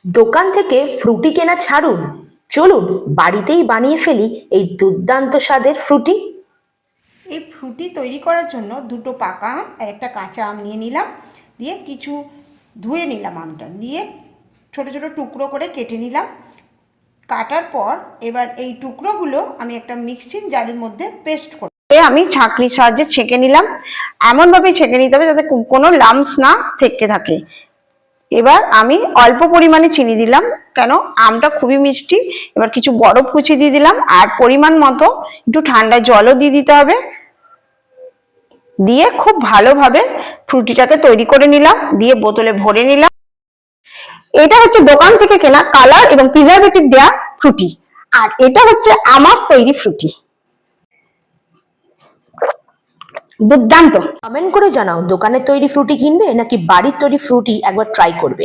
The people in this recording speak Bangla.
দোকান থেকে ফ্রুটি কেনা ছাড়ুন, চলুন বাড়িতেই বানিয়ে ফেলি এই দুর্দান্ত স্বাদের ফ্রুটি। এই ফ্রুটি তৈরি করার জন্য দুটো পাকা আম আর একটা কাঁচা আম নিয়ে নিলাম, দিয়ে কিছু ধুয়ে নিলাম আমটা, দিয়ে ছোটো ছোটো টুকরো করে কেটে নিলাম। কাটার পর এবার এই টুকরোগুলো আমি একটা মিক্সিং জারের মধ্যে পেস্ট করে আমি ছাঁকনির সাহায্যে ছেঁকে নিলাম। এমনভাবে ছেঁকে নিতে হবে যাতে কোনো লাম্পস না থেকে থাকে। এবার আমি অল্প পরিমাণে চিনি দিলাম, কেন আমটা খুবই মিষ্টি। এবার কিছু বরফ কুচি দিয়ে দিলাম, আর পরিমাণ মতো একটু ঠান্ডা জলও দিয়ে দিতে হবে। দিয়ে খুব ভালোভাবে ফ্রুটিটাকে তৈরি করে নিলাম, দিয়ে বোতলে ভরে নিলাম। এটা হচ্ছে দোকান থেকে কেনা কালার এবং প্রিজারভেটিভ দেওয়া ফ্রুটি, আর এটা হচ্ছে আমার তৈরি ফ্রুটি। দুর্দান্ত। কমেন্ট করে জানাও দোকানের তৈরি ফ্রুটি কিনবে নাকি বাড়ির তৈরি ফ্রুটি একবার ট্রাই করবে।